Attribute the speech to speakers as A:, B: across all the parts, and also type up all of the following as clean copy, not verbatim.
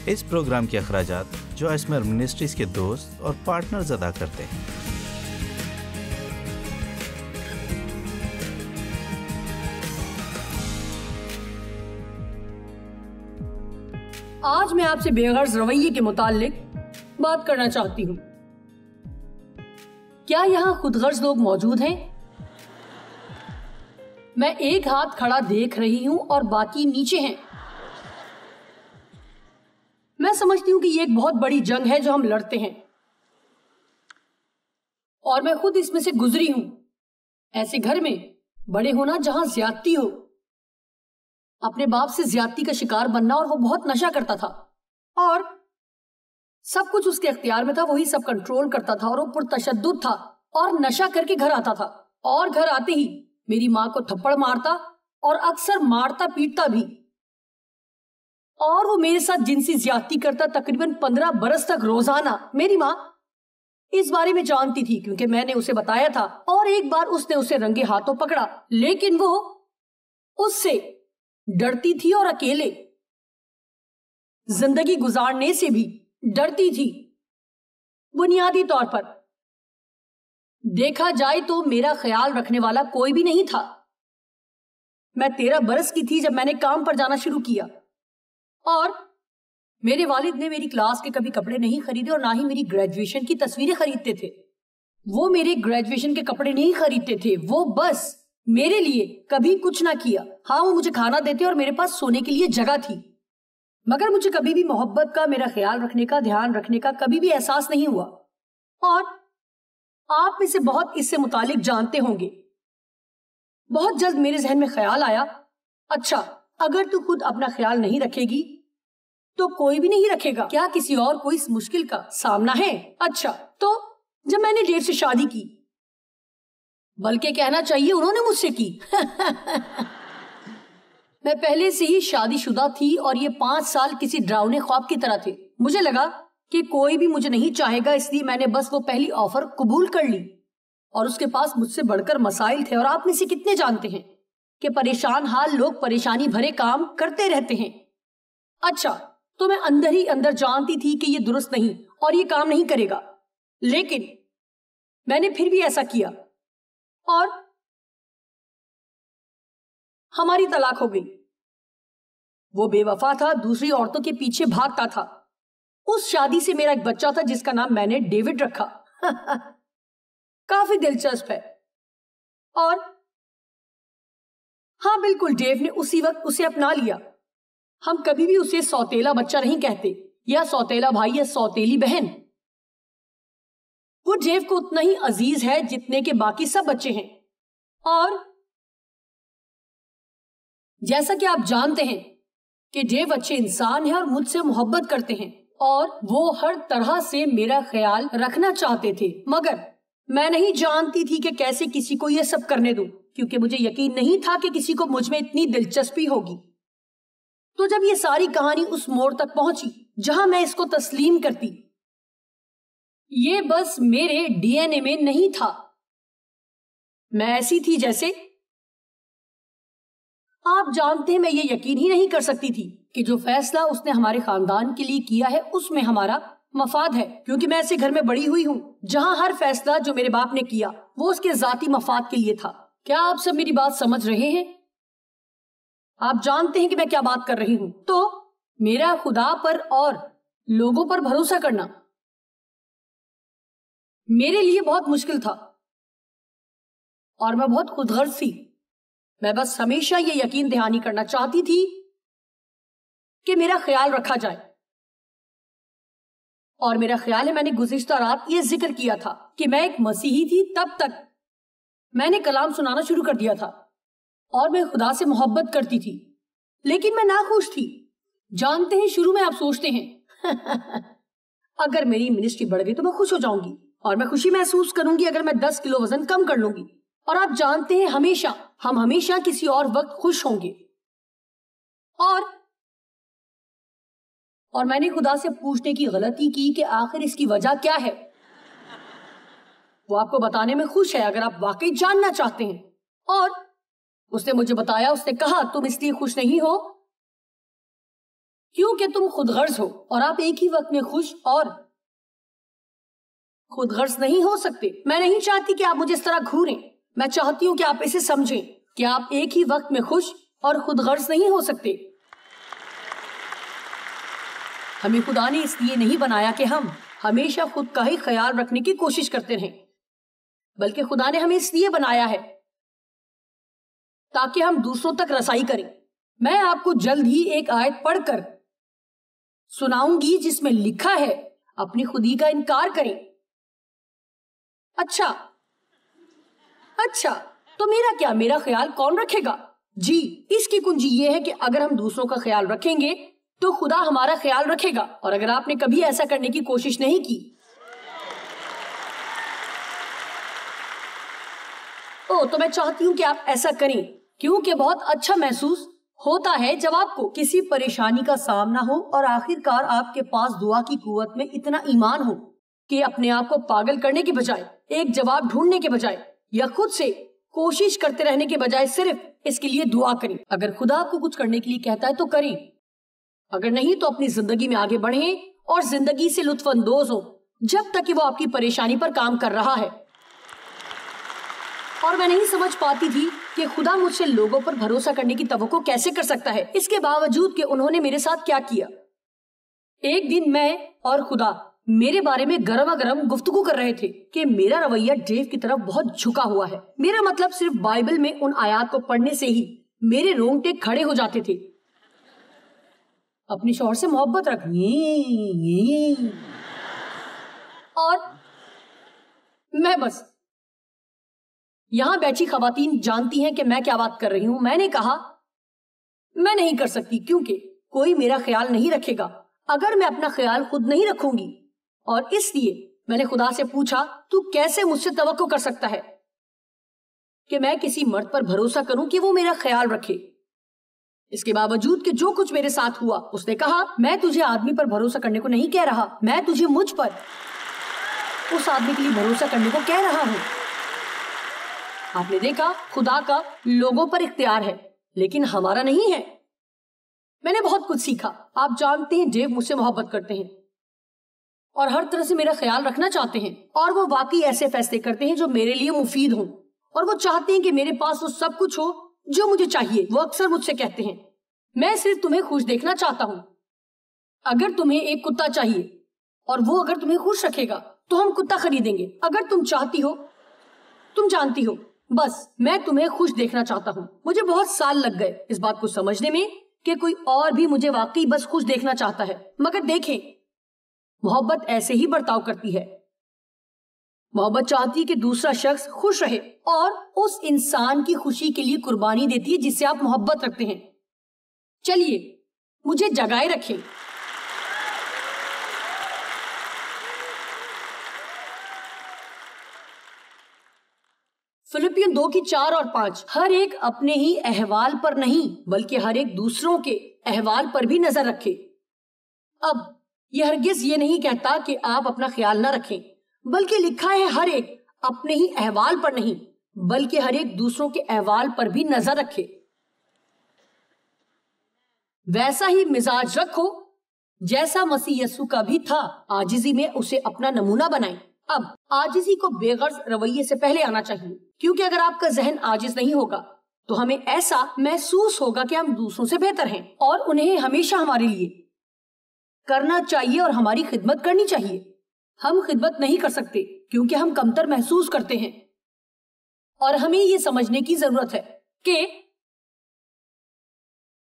A: اس programme کے اخراجات جو اسمر منسٹریز کے دوست اور پارٹنرز ادا کرتے ہیں۔
B: آج میں آپ سے بے غرض رویے کے متعلق بات کرنا چاہتی ہوں۔ کیا یہاں خود غرض لوگ موجود ہیں؟ میں ایک ہاتھ کھڑا دیکھ رہی ہوں اور باقی نیچے ہیں۔ میں سمجھتی ہوں کہ یہ ایک بہت بڑی جنگ ہے جو ہم لڑتے ہیں، اور میں خود اس میں سے گزری ہوں۔ ایسے گھر میں بڑے ہونا جہاں زیادتی ہو، اپنے باپ سے زیادتی کا شکار بننا، اور وہ بہت نشہ کرتا تھا اور سب کچھ اس کے اختیار میں تھا، وہی سب کنٹرول کرتا تھا اور وہ پرتشدد تھا اور نشہ کر کے گھر آتا تھا، اور گھر آتے ہی میری ماں کو تھپڑ مارتا اور اکثر مارتا پیٹتا بھی، اور وہ میرے ساتھ جنسی زیادتی کرتا تقریباً 15 برس تک روزانہ۔ میری ماں اس بارے میں جانتی تھی کیونکہ میں نے اسے بتایا تھا، اور ایک بار اس نے اسے رنگے ہاتھوں پکڑا، لیکن وہ اس سے ڈرتی تھی اور اکیلے زندگی گزارنے سے بھی ڈرتی تھی۔ بنیادی طور پر دیکھا جائے تو میرا خیال رکھنے والا کوئی بھی نہیں تھا۔ میں 13 برس کی تھی جب میں نے کام پر جانا شروع کیا، اور میرے والد نے میری کلاس کے کبھی کپڑے نہیں خریدے اور نہ ہی میری گریجویشن کی تصویریں خریدتے تھے۔ وہ میرے گریجویشن کے کپڑے نہیں خریدتے تھے، وہ بس میرے لیے کبھی کچھ نہ کیا۔ ہاں، وہ مجھے کھانا دیتے اور میرے پاس سونے کے لیے جگہ تھی، مگر مجھے کبھی بھی محبت کا، میرا خیال رکھنے کا، دھیان رکھنے کا کبھی بھی احساس نہیں ہوا۔ اور آپ میں سے بہت اس سے متعلق جانتے ہوں گے۔ بہت جلد میرے ذہن میں خیال آیا، اچھا اگر تو خود اپنا خیال نہیں رکھے گی تو کوئی بھی نہیں رکھے گا، کیا کسی اور کو اس مشکل کا سامنا ہے؟ اچھا، تو جب میں نے ڈیو سے شادی کی، بلکہ کہنا چاہیے انہوں نے مجھ سے کی میں پہلے سے ہی شادی شدہ تھی اور یہ 5 سال کسی ڈراؤنے خواب کی طرح تھے۔ مجھے لگا کہ کوئی بھی مجھے نہیں چاہے گا، اس لیے میں نے بس وہ پہلی آفر قبول کر لی، اور اس کے پاس مجھ سے بڑھ کر مسائل تھے، اور آپ میں سے کتنے جانتے ہیں کہ پریشان حال لوگ پریشانی بھرے کام کرتے رہتے ہیں۔ اچھا، تو میں اندر ہی اندر جانتی تھی کہ یہ درست نہیں اور یہ کام نہیں کرے گا، لیکن میں نے پھر بھی ایسا کیا، اور ہماری طلاق ہو گئی۔ وہ بے وفا تھا، دوسری عورتوں کے پیچھے بھاگتا تھا۔ اس شادی سے میرا ایک بچہ تھا جس کا نام میں نے ڈیوڈ رکھا کافی دلچسپ ہے۔ اور ہاں بالکل، ڈیو نے اسی وقت اسے اپنا لیا۔ ہم کبھی بھی اسے سوتیلا بچہ نہیں کہتے، یا سوتیلا بھائی یا سوتیلی بہن۔ وہ ڈیو کو اتنا ہی عزیز ہے جتنے کہ باقی سب بچے ہیں، اور جیسا کہ آپ جانتے ہیں کہ ڈیو اچھے انسان ہیں اور مجھ سے محبت کرتے ہیں، اور وہ ہر طرح سے میرا خیال رکھنا چاہتے تھے، مگر میں نہیں جانتی تھی کہ کیسے کسی کو یہ سب کرنے دوں، کیونکہ مجھے یقین نہیں تھا کہ کسی کو مجھ میں اتنی دلچسپی ہوگی۔ تو جب یہ ساری کہانی اس موڑ تک پہنچی جہاں میں اس کو تسلیم کرتی، یہ بس میرے ڈی این اے میں نہیں تھا۔ میں ایسی تھی جیسے آپ جانتے ہیں، میں یہ یقین ہی نہیں کر سکتی تھی کہ جو فیصلہ اس نے ہمارے خاندان کے لیے کیا ہے اس میں ہمارا مفاد ہے، کیونکہ میں ایسے گھر میں بڑی ہوئی ہوں جہاں ہر فیصلہ جو میرے باپ نے کیا وہ اس کے ذاتی مفاد کے لیے تھا۔ کیا آپ سب میری بات سمجھ رہے ہیں؟ آپ جانتے ہیں کہ میں کیا بات کر رہی ہوں۔ تو میرا خدا پر اور لوگوں پر بھروسہ کرنا میرے لیے بہت مشکل تھا، اور میں بہت خود غرض تھی۔ میں بس ہمیشہ یہ یقین دہانی کرنا چاہتی تھی کہ میرا خیال رکھا جائے، اور میرا خیال ہے میں نے گزشتہ رات یہ ذکر کیا تھا کہ میں ایک مسیحی تھی، تب تک میں نے کلام سنانا شروع کر دیا تھا اور میں خدا سے محبت کرتی تھی، لیکن میں ناخوش تھی۔ جانتے ہیں، شروع میں آپ سوچتے ہیں اگر میری منسٹری بڑھ گئی تو میں خوش ہو جاؤں گی، اور میں خوشی محسوس کروں گی اگر میں 10 کلو وزن کم کر لوں گی، اور آپ جانتے ہیں ہم ہمیشہ کسی اور وقت خوش ہوں گے۔ اور میں نے خدا سے پوچھنے کی غلطی کی کہ آخر اس کی وجہ کیا ہے۔ وہ آپ کو بتانے میں خوش ہے اگر آپ واقعی جاننا چاہتے ہیں، اور اس نے مجھے بتایا، اس نے کہا تم اس لیے خوش نہیں ہو کیونکہ تم خود غرض ہو اور آپ ایک ہی وقت میں خوش اور خود غرض نہیں ہو سکتے. میں نہیں چاہتی کہ آپ مجھے اس طرح گھوریں. میں چاہتی ہوں کہ آپ اسے سمجھیں کہ آپ ایک ہی وقت میں خوش اور خود غرض نہیں ہو سکتے. ہمیں خدا نے اس لیے نہیں بنایا کہ ہم ہمیشہ خود کا ہی خیال رکھنے کی کوشش کرتے رہیں، بلکہ خدا نے ہمیں اس لیے بنایا ہے تاکہ ہم دوسروں تک رسائی کریں. میں آپ کو جلد ہی ایک آیت پڑھ کر سناؤں گی جس میں لکھا ہے اپنی خودی کا انکار کریں. اچھا تو میرا کیا، میرا خیال کون رکھے گا؟ جی، اس کی کنجی یہ ہے کہ اگر ہم دوسروں کا خیال رکھیں گے تو خدا ہمارا خیال رکھے گا. اور اگر آپ نے کبھی ایسا کرنے کی کوشش نہیں کی تو میں چاہتی ہوں کہ آپ ایسا کریں، کیونکہ بہت اچھا محسوس ہوتا ہے جب آپ کو کسی پریشانی کا سامنا ہو اور آخر کار آپ کے پاس دعا کی قوت میں اتنا ایمان ہو کہ اپنے آپ کو پاگل کرنے کے بجائے، ایک جواب ڈھونڈنے کے بجائے یا خود سے کوشش کرتے رہنے کے بجائے صرف اس کے لیے دعا کریں. اگر خدا آپ کو کچھ کرنے کے لیے کہتا ہے تو کریں، اگر نہیں تو اپنی زندگی میں آگے بڑھیں اور زندگی سے لطف اندوز ہو جب تک کہ وہ آپ کی پریشانی پر کام کر رہا ہے. اور میں نہیں سمجھ پاتی تھی کہ خدا مجھ سے لوگوں پر بھروسہ کرنے کی توقع کیسے کر سکتا ہے، اس کے باوجود کہ انہوں نے میرے ساتھ کیا کیا. ایک دن میں اور خدا میرے بارے میں گرما گرم گفتگو کر رہے تھے کہ میرا رویہ ڈیو کی طرف بہت جھکا ہوا ہے. میرا مطلب صرف بائبل میں ان آیات کو پڑھنے سے ہی میرے رونگٹے کھڑے ہو جاتے تھے. اپنے شوہر سے محبت رکھیں اور میں بس یہاں بیٹھی خواتین جانتی ہیں کہ میں کیا بات کر رہی ہوں. میں نے کہا میں نہیں کر سکتی کیونکہ کوئی میرا خیال نہیں رکھے گا اگر میں اپنا خیال خود نہیں رکھوں گی. اور اس لیے میں نے خدا سے پوچھا تو کیسے مجھ سے توقع کر سکتا ہے کہ میں کسی مرد پر بھروسہ کروں کہ وہ میرا خیال رکھے. اس کے باوجود کہ جو کچھ میرے ساتھ ہوا اس نے کہا میں تجھے آدمی پر بھروسہ کرنے کو نہیں کہہ رہا، میں تجھے مجھ پر اس آدمی کے لیے بھروسہ کرنے کو کہہ رہا ہوں. آپ نے دیکھا خدا کا لوگوں پر اختیار ہے لیکن ہمارا نہیں ہے. میں نے بہت کچھ سیکھا. آپ جانتے ہیں ڈیو مجھ سے محبت کرتے ہیں اور ہر طرح سے میرا خیال رکھنا چاہتے ہیں اور وہ واقعی ایسے فیصلے کرتے ہیں جو میرے لیے مفید ہوں اور وہ چاہتے ہیں کہ میرے پاس وہ سب کچھ ہو جو مجھے چاہیے. وہ اکثر مجھ سے کہتے ہیں میں صرف تمہیں خوش دیکھنا چاہتا ہوں. اگر تمہیں ایک کتا چاہیے اور وہ اگر تمہیں خوش رکھے گا تو ہم کتا خریدیں گے. اگر تم چاہتی ہو، تم جانتی ہو، بس میں تمہیں خوش دیکھنا چاہتا ہوں. مجھے بہت سال لگ گئے اس بات کو سمجھنے میں کہ کوئی اور بھی مجھے واقعی بس خوش دیکھنا چاہتا ہے. مگر دیکھیں محبت ایسے ہی برتاؤ کرتی ہے. محبت چاہتی ہے کہ دوسرا شخص خوش رہے اور اس انسان کی خوشی کے لیے قربانی دیتی ہے جس سے آپ محبت رکھتے ہیں. چلیے مجھے جگائے رکھیں. فلپین 2:4 اور 5 ہر ایک اپنے ہی احوال پر نہیں بلکہ ہر ایک دوسروں کے احوال پر بھی نظر رکھے. اب یہ ہرگز یہ نہیں کہتا کہ آپ اپنا خیال نہ رکھیں بلکہ لکھا ہے ہر ایک اپنے ہی احوال پر نہیں بلکہ ہر ایک دوسروں کے احوال پر بھی نظر رکھے. ویسا ہی مزاج رکھو جیسا مسیح یسوع کا بھی تھا، عاجزی میں اسے اپنا نمونہ بنائیں. اب عاجزی کو بے غرض رویے سے پہلے آنا چاہیے کیونکہ اگر آپ کا ذہن عاجز نہیں ہوگا تو ہمیں ایسا محسوس ہوگا کہ ہم دوسروں سے بہتر ہیں اور انہیں ہمیشہ ہمارے لیے کرنا چاہیے اور ہماری خدمت کرنی چاہیے. ہم خدمت نہیں کر سکتے کیونکہ ہم کمتر محسوس کرتے ہیں اور ہمیں یہ سمجھنے کی ضرورت ہے کہ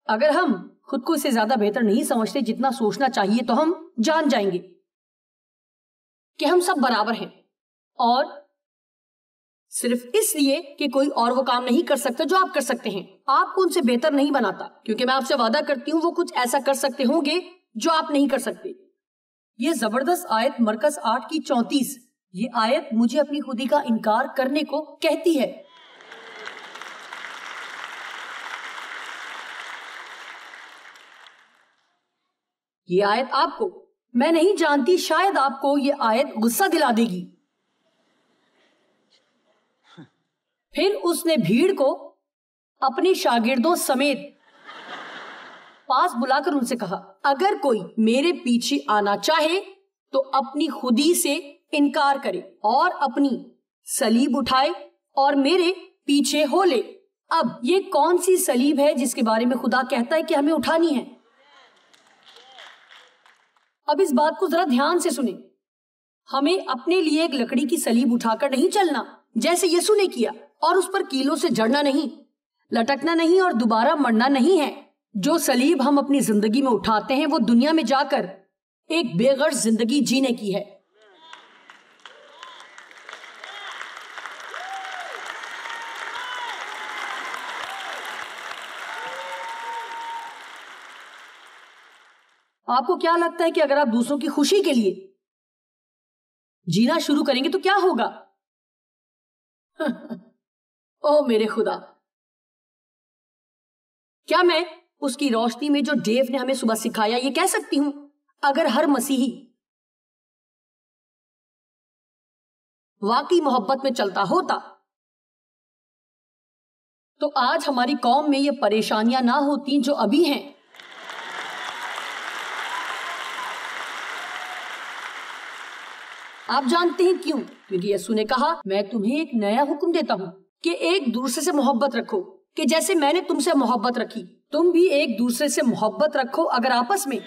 B: اگر ہم خود کو اس سے زیادہ بہتر نہیں سمجھتے جتنا سوچنا چاہیے تو ہم جان جائیں گے کہ ہم سب برابر ہیں اور صرف اس لیے کہ کوئی اور وہ کام نہیں کر سکتا جو آپ کر سکتے ہیں آپ کو ان سے بہتر نہیں بناتا کیونکہ میں آپ سے وعدہ کرتی ہوں وہ کچھ ایسا کر سکتے ہوں گے جو آپ نہیں کر سکتے. یہ زبردست آیت مرکز 8:34 یہ آیت مجھے اپنی خودی کا انکار کرنے کو کہتی ہے. یہ آیت آپ کو، میں نہیں جانتی، شاید آپ کو یہ آیت غصہ دلا دے گی. پھر اس نے بھیڑ کو اپنے شاگردوں سمیت پاس بلا کر ان سے کہا اگر کوئی میرے پیچھے آنا چاہے تو اپنی خودی سے انکار کرے اور اپنی صلیب اٹھائے اور میرے پیچھے ہو لے۔ اب یہ کون سی صلیب ہے جس کے بارے میں خدا کہتا ہے کہ ہمیں اٹھانی ہے؟ اب اس بات کو ذرا دھیان سے سنیں، ہمیں اپنے لیے ایک لکڑی کی صلیب اٹھا کر نہیں چلنا جیسے یسوع نے کیا، اور اس پر کیلوں سے جڑنا نہیں، لٹکنا نہیں اور دوبارہ مرنا نہیں ہے۔ جو صلیب ہم اپنی زندگی میں اٹھاتے ہیں وہ دنیا میں جا کر ایک بے غرض زندگی جینے کی ہے۔ آپ کو کیا لگتا ہے کہ اگر آپ دوسروں کی خوشی کے لیے جینا شروع کریں گے تو کیا ہوگا؟ او میرے خدا، کیا میں اس کی روشنی میں جو ڈیو نے ہمیں صبح سکھایا یہ کہہ سکتی ہوں اگر ہر مسیحی واقعی محبت میں چلتا ہوتا تو آج ہماری قوم میں یہ پریشانیاں نہ ہوتی جو ابھی ہیں۔ آپ جانتے ہیں کیوں؟ کیونکہ یسوع نے کہا میں تمہیں ایک نیا حکم دیتا ہوں کہ ایک دوسرے سے محبت رکھو، کہ جیسے میں نے تم سے محبت رکھی تم بھی ایک دوسرے سے محبت رکھو۔ اگر آپس میں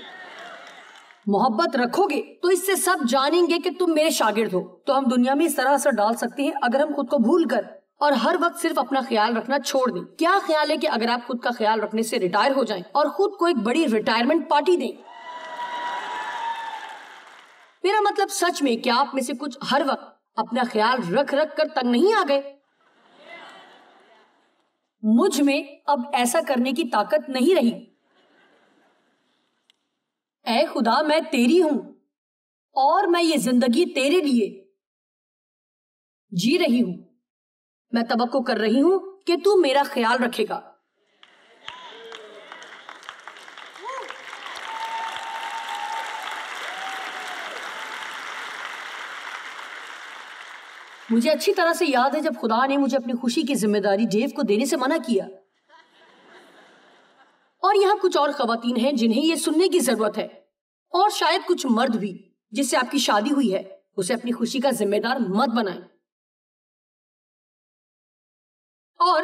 B: محبت رکھو گے تو اس سے سب جانیں گے کہ تم میرے شاگرد ہو۔ تو ہم دنیا میں اس طرح اثر ڈال سکتے ہیں اگر ہم خود کو بھول کر اور ہر وقت صرف اپنا خیال رکھنا چھوڑ دیں۔ کیا خیال ہے کہ اگر آپ خود کا خیال رکھنے سے ریٹائر ہو جائیں اور خود کو ایک بڑی ریٹائرمنٹ پارٹی دیں؟ میرا مطلب سچ میں کیا آپ میں سے کچھ ہر وقت اپنا خیال رکھ رکھ کر تنگ نہیں آ گئے؟ مجھ میں اب ایسا کرنے کی طاقت نہیں رہی۔ اے خدا میں تیری ہوں اور میں یہ زندگی تیرے لیے جی رہی ہوں۔ میں توقع کر رہی ہوں کہ تو میرا خیال رکھے گا۔ مجھے اچھی طرح سے یاد ہے جب خدا نے مجھے اپنی خوشی کی ذمہ داری ڈیو کو دینے سے منع کیا، اور یہاں کچھ اور خواتین ہیں جنہیں یہ سننے کی ضرورت ہے، اور شاید کچھ مرد بھی جس سے آپ کی شادی ہوئی ہے، اسے اپنی خوشی کا ذمہ دار مت بنائیں۔ اور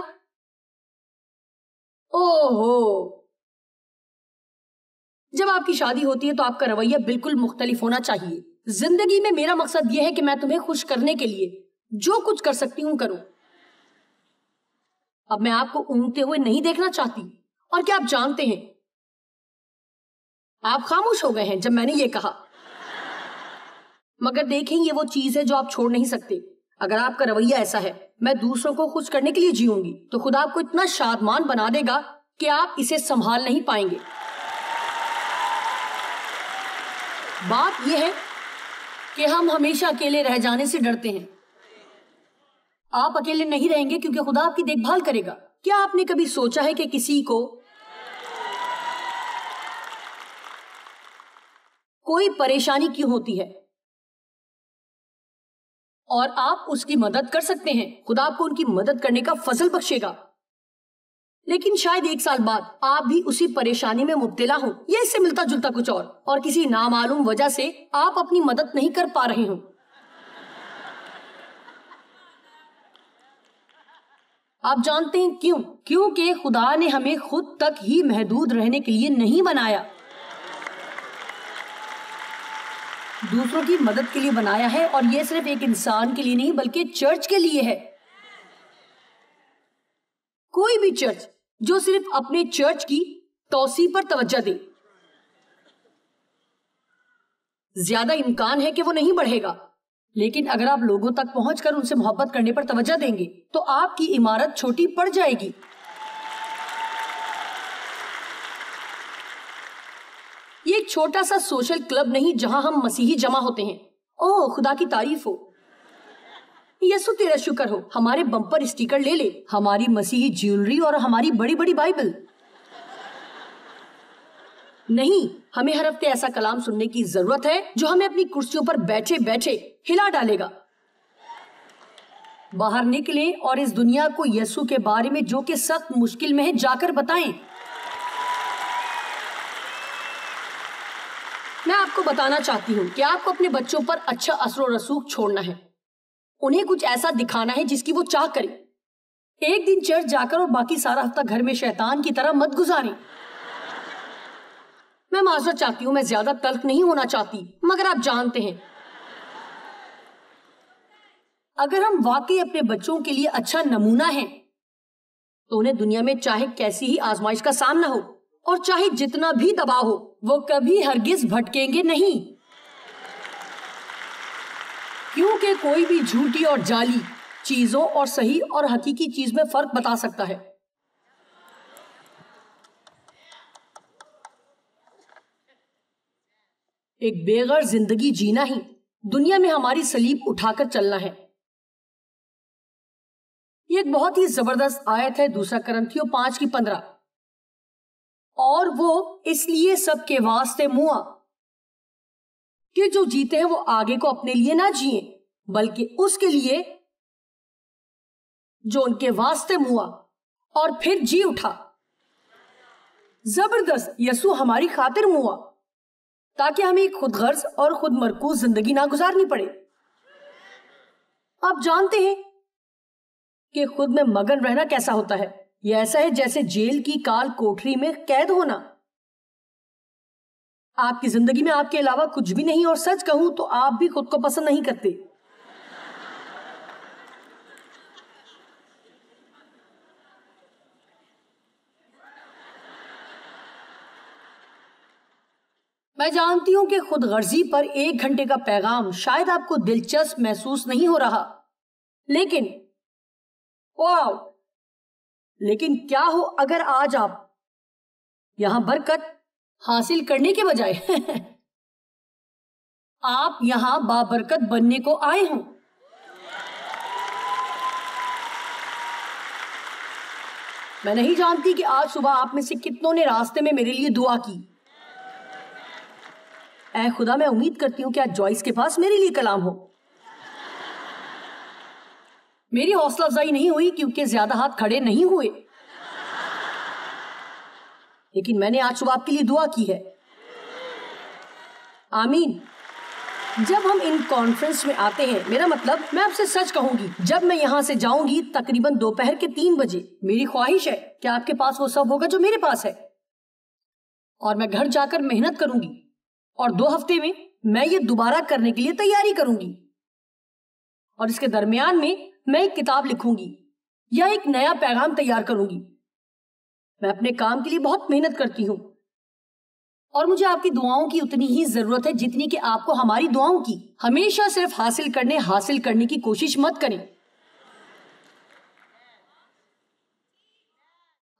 B: جب آپ کی شادی ہوتی ہے تو آپ کا رویہ بالکل مختلف ہونا چاہیے۔ زندگی میں میرا مقصد یہ ہے کہ میں تمہیں خوش کرنے کے لیے جو کچھ کر سکتی ہوں کروں۔ اب میں آپ کو اونگتے ہوئے نہیں دیکھنا چاہتی۔ اور کیا آپ جانتے ہیں آپ خاموش ہو گئے ہیں جب میں نے یہ کہا، مگر دیکھیں یہ وہ چیز ہے جو آپ چھوڑ نہیں سکتے۔ اگر آپ کا رویہ ایسا ہے میں دوسروں کو خوش کرنے کے لیے جیوں گی تو خدا آپ کو اتنا شادمان بنا دے گا کہ آپ اسے سنبھال نہیں پائیں گے۔ بات یہ ہے کہ ہم ہمیشہ اکیلے رہ جانے سے ڈرتے ہیں۔ آپ اکیلے نہیں رہیں گے کیونکہ خدا آپ کی دیکھ بھال کرے گا۔ کیا آپ نے کبھی سوچا ہے کہ کسی کو کوئی پریشانی کیوں ہوتی ہے اور آپ اس کی مدد کر سکتے ہیں؟ خدا آپ کو ان کی مدد کرنے کا فضل بخشے گا، لیکن شاید 1 سال بعد آپ بھی اسی پریشانی میں مبتلا ہوں یا اس سے ملتا جلتا کچھ اور کسی نامعلوم وجہ سے آپ اپنی مدد نہیں کر پا رہے ہوں۔ آپ جانتے ہیں کیوں؟ کیونکہ خدا نے ہمیں خود تک ہی محدود رہنے کے لیے نہیں بنایا، دوسروں کی مدد کے لیے بنایا ہے، اور یہ صرف ایک انسان کے لیے نہیں بلکہ چرچ کے لیے ہے۔ کوئی بھی چرچ جو صرف اپنے چرچ کی توسیع پر توجہ دے، زیادہ امکان ہے کہ وہ نہیں بڑھے گا، لیکن اگر آپ لوگوں تک پہنچ کر ان سے محبت کرنے پر توجہ دیں گے تو آپ کی عمارت چھوٹی پڑ جائے گی۔ یہ ایک چھوٹا سا سوشل کلب نہیں جہاں ہم مسیحی جمع ہوتے ہیں۔ اوہ خدا کی تعریف ہو، یسوع تیرا شکر ہو، ہمارے بمپر اسٹیکر لے لے، ہماری مسیحی جیولری اور ہماری بڑی بڑی بائبل۔ نہیں، ہمیں ہر ہفتے ایسا کلام سننے کی ضرورت ہے جو ہمیں اپنی کرسیوں پر بیٹھے بیٹھے ہلا ڈالے گا۔ باہر نکلیں اور اس دنیا کو یسوع کے بارے میں جو کہ سخت مشکل میں ہے جا کر بتائیں۔ میں آپ کو بتانا چاہتی ہوں کہ آپ کو اپنے بچوں پر اچھا اثر و رسوخ چھوڑنا ہے. انہیں کچھ ایسا دکھانا ہے جس کی وہ چاہ کریں. ایک دن چرچ جا کر اور باقی سارا ہفتہ گھر میں شیطان کی طرح مت گزاریں. میں معذرت چاہتی ہوں, میں زیادہ تلخ نہیں ہونا چاہتی, مگر آپ جانتے ہیں اگر ہم واقعی اپنے بچوں کے لیے اچھا نمونہ ہیں تو انہیں دنیا میں چاہے کیسی ہی آزمائش کا سامنا ہو اور چاہے جتنا بھی دباؤ ہو, وہ کبھی ہرگز بھٹکیں گے نہیں, کیونکہ کوئی بھی جھوٹی اور جعلی چیزوں اور صحیح اور حقیقی چیز میں فرق بتا سکتا ہے. ایک بے غرض زندگی جینا ہی دنیا میں ہماری صلیب اٹھا کر چلنا ہے. یہ ایک بہت ہی زبردست آیت ہے, 2 کرنتھیوں 5:15. اور وہ اس لیے سب کے واسطے موا کہ جو جیتے ہیں وہ آگے کو اپنے لیے نہ جیئیں بلکہ اس کے لیے جو ان کے واسطے موا اور پھر جی اٹھا. زبردست, یسوع ہماری خاطر موا تاکہ ہمیں ایک خود غرض اور خود مرکوز زندگی نہ گزارنی پڑے. آپ جانتے ہیں کہ خود میں مگن رہنا کیسا ہوتا ہے. یہ ایسا ہے جیسے جیل کی کال کوٹری میں قید ہونا. آپ کی زندگی میں آپ کے علاوہ کچھ بھی نہیں, اور سچ کہوں تو آپ بھی خود کو پسند نہیں کرتے. میں جانتی ہوں کہ خود غرضی پر 1 گھنٹے کا پیغام شاید آپ کو دلچسپ محسوس نہیں ہو رہا, لیکن واو, لیکن کیا ہو اگر آج آپ یہاں برکت حاصل کرنے کے بجائے آپ یہاں بابرکت بننے کو آئے ہوں. میں نہیں جانتی کہ آج صبح آپ میں سے کتنوں نے راستے میں میرے لیے دعا کی. اے خدا, میں امید کرتی ہوں کہ آج جوائس کے پاس میرے لیے کلام ہو. میری حوصلہ افزائی نہیں ہوئی کیونکہ زیادہ ہاتھ کھڑے نہیں ہوئے, لیکن میں نے آج صبح آپ کے لیے دعا کی ہے. آمین. جب ہم ان کانفرنس میں آتے ہیں, میرا مطلب میں آپ سے سچ کہوں گی, جب میں یہاں سے جاؤں گی تقریباً دوپہر کے 3 بجے, میری خواہش ہے کہ آپ کے پاس وہ سب ہوگا جو میرے پاس ہے, اور میں گھر جا کر محنت کروں گی, اور 2 ہفتے میں یہ دوبارہ کرنے کے لیے تیاری کروں گی, اور اس کے درمیان میں ایک کتاب لکھوں گی یا ایک نیا پیغام تیار کروں گی. میں اپنے کام کے لیے بہت محنت کرتی ہوں, اور مجھے آپ کی دعاؤں کی اتنی ہی ضرورت ہے جتنی کہ آپ کو ہماری دعاؤں کی. ہمیشہ صرف حاصل کرنے کی کوشش مت کریں.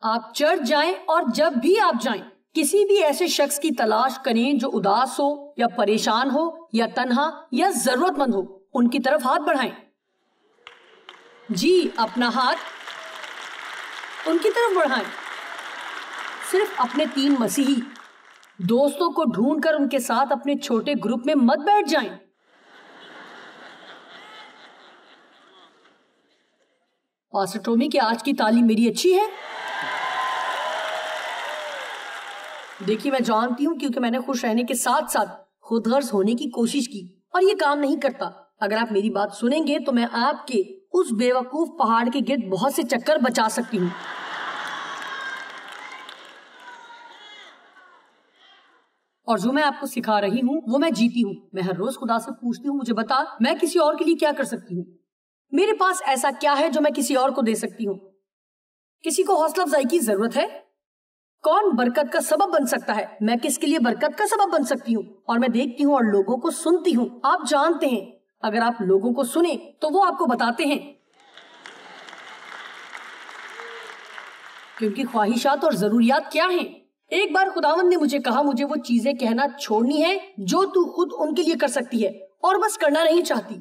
B: آپ چرچ جائیں, اور جب بھی آپ جائیں کسی بھی ایسے شخص کی تلاش کریں جو اداس ہو یا پریشان ہو یا تنہا یا ضرورت مند ہو. ان کی طرف ہاتھ بڑھائیں. جی, اپنا ہاتھ ان کی طرف بڑھائیں. صرف اپنے 3 مسیحی دوستوں کو ڈھونڈ کر ان کے ساتھ اپنے چھوٹے گروپ میں مت بیٹھ جائیں. پاسٹر ٹومی, کہ آج کی تعلیم میری اچھی ہے؟ دیکھیے, میں جانتی ہوں کیونکہ میں نے خوش رہنے کے ساتھ ساتھ خود غرض ہونے کی کوشش کی, اور یہ کام نہیں کرتا. اگر آپ میری بات سنیں گے تو میں آپ کے اس بے وقوف پہاڑ کے گرد بہت سے چکر بچا سکتی ہوں. اور جو میں آپ کو سکھا رہی ہوں وہ میں جیتی ہوں. میں ہر روز خدا سے پوچھتی ہوں, مجھے بتا میں کسی اور کے لیے کیا کر سکتی ہوں. میرے پاس ایسا کیا ہے جو میں کسی اور کو دے سکتی ہوں. کسی کو حوصلہ افزائی کی ضرورت ہے. کون برکت کا سبب بن سکتا ہے. میں کس کے لیے برکت کا سبب بن سکتی ہوں. اور میں دیکھتی ہوں اور لوگوں کو سنتی ہوں. آپ جانتے ہیں اگر آپ لوگوں کو سنیں تو وہ آپ کو بتاتے ہیں کہ ان کی خواہشات اور ضروریات کیا ہیں. ایک بار خداوند نے مجھے کہا, مجھے وہ چیزیں کہنا چھوڑنی ہے جو تو خود ان کے لیے کر سکتی ہے اور بس کرنا نہیں چاہتی.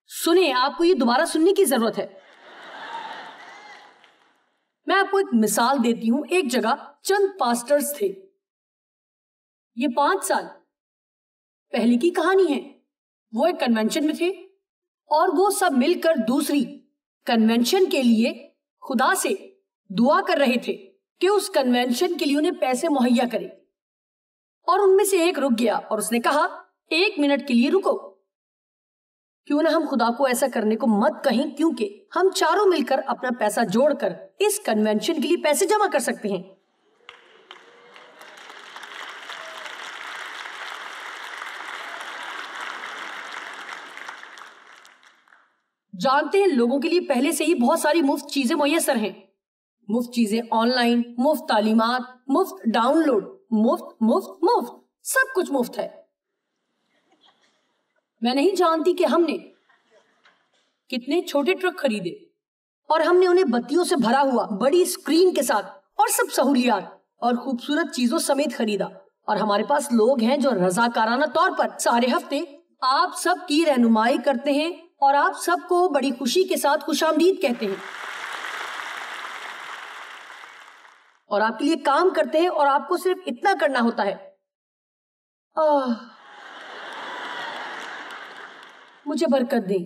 B: سنیں, آپ کو یہ دوبارہ سننے کی ضرورت ہے. میں آپ کو ایک مثال دیتی ہوں. ایک جگہ چند پاسٹرز تھے. یہ 5 سال پہلے کی کہانی ہے. وہ ایک کنونشن میں تھے اور وہ سب مل کر دوسری کنونشن کے لیے خدا سے دعا کر رہے تھے کہ اس کنونشن کے لیے انہیں پیسے مہیا کرے، اور ان میں سے ایک رک گیا اور اس نے کہا 1 منٹ کے لیے رکو، کیوں نہ ہم خدا کو ایسا کرنے کو مت کہیں، کیونکہ ہم چاروں مل کر اپنا پیسہ جوڑ کر اس کنونشن کے لیے پیسے جمع کر سکتے ہیں۔ جانتے ہیں لوگوں کے لیے پہلے سے ہی بہت ساری مفت چیزیں میسر ہیں، مفت چیزیں آن لائن، مفت تعلیمات، مفت ڈاؤن لوڈ، مفت مفت مفت، سب کچھ مفت ہے۔ میں نہیں جانتی کہ ہم نے کتنے چھوٹے ٹرک خریدے اور ہم نے انہیں بتیوں سے بھرا ہوا بڑی اسکرین کے ساتھ اور سب سہولیات اور خوبصورت چیزوں سمیت خریدا، اور ہمارے پاس لوگ ہیں جو رضاکارانہ طور پر سارے ہفتے آپ سب کی رہنمائی کرتے ہیں اور آپ سب کو بڑی خوشی کے ساتھ خوش آمدید کہتے ہیں اور آپ کے لیے کام کرتے ہیں، اور آپ کو صرف اتنا کرنا ہوتا ہے، مجھے برکت دیں،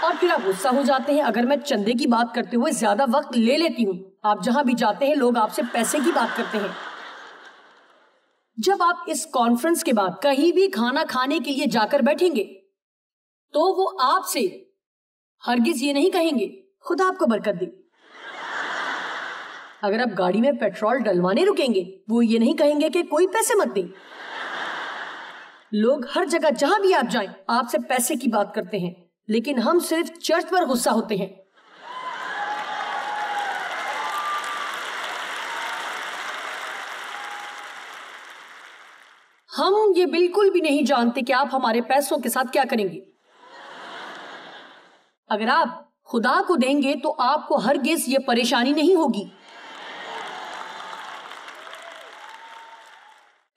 B: اور پھر آپ غصہ ہو جاتے ہیں اگر میں چندے کی بات کرتے ہوئے زیادہ وقت لے لیتی ہوں۔ آپ جہاں بھی جاتے ہیں لوگ آپ سے پیسے کی بات کرتے ہیں۔ جب آپ اس کانفرنس کے بعد کہیں بھی کھانا کھانے کے لیے جا کر بیٹھیں گے تو وہ آپ سے ہرگز یہ نہیں کہیں گے خدا آپ کو برکت دے۔ اگر آپ گاڑی میں پیٹرول ڈلوانے رکیں گے وہ یہ نہیں کہیں گے کہ کوئی پیسے مت دیں۔ لوگ ہر جگہ جہاں بھی آپ جائیں آپ سے پیسے کی بات کرتے ہیں، لیکن ہم صرف چرچ پر غصہ ہوتے ہیں۔ ہم یہ بالکل بھی نہیں جانتے کہ آپ ہمارے پیسوں کے ساتھ کیا کریں گے۔ اگر آپ خدا کو دیں گے تو آپ کو ہرگز یہ پریشانی نہیں ہوگی۔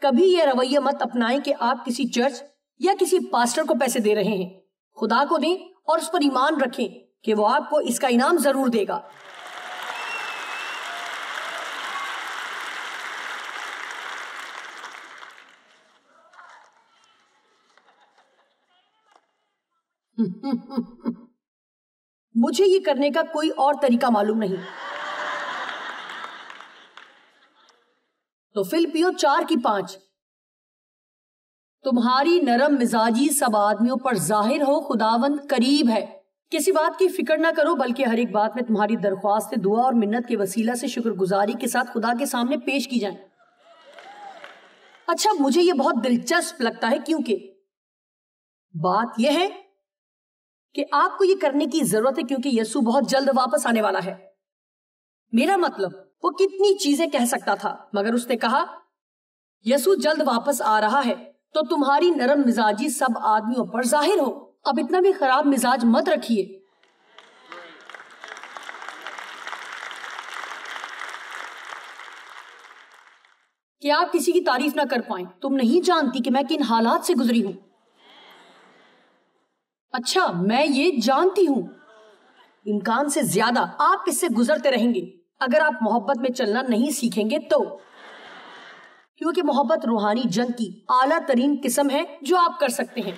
B: کبھی یہ رویہ مت اپنائیں کہ آپ کسی چرچ یا کسی پاسٹر کو پیسے دے رہے ہیں۔ خدا کو دیں اور اس پر ایمان رکھیں کہ وہ آپ کو اس کا انعام ضرور دے گا۔ مجھے یہ کرنے کا کوئی اور طریقہ معلوم نہیں۔ تو فلپیوں 4:5 تمہاری نرم مزاجی سب آدمیوں پر ظاہر ہو، خداوند قریب ہے۔ کسی بات کی فکر نہ کرو بلکہ ہر ایک بات میں تمہاری درخواست دعا اور منت کے وسیلہ سے شکر گزاری کے ساتھ خدا کے سامنے پیش کی جائیں۔ اچھا، مجھے یہ بہت دلچسپ لگتا ہے کیونکہ بات یہ ہے کہ آپ کو یہ کرنے کی ضرورت ہے کیونکہ یسوع بہت جلد واپس آنے والا ہے۔ میرا مطلب وہ کتنی چیزیں کہہ سکتا تھا مگر اس نے کہا یسوع جلد واپس آ رہا ہے تو تمہاری نرم مزاجی سب آدمیوں پر ظاہر ہو۔ اب اتنا بھی خراب مزاج مت رکھیے۔ کہ آپ کسی کی تعریف نہ کر پائیں۔ تم نہیں جانتی کہ میں کن حالات سے گزری ہوں۔ اچھا، میں یہ جانتی ہوں امکان سے زیادہ آپ اس سے گزرتے رہیں گے اگر آپ محبت میں چلنا نہیں سیکھیں گے تو، کیونکہ محبت روحانی جنگ کی اعلیٰ ترین قسم ہے جو آپ کر سکتے ہیں۔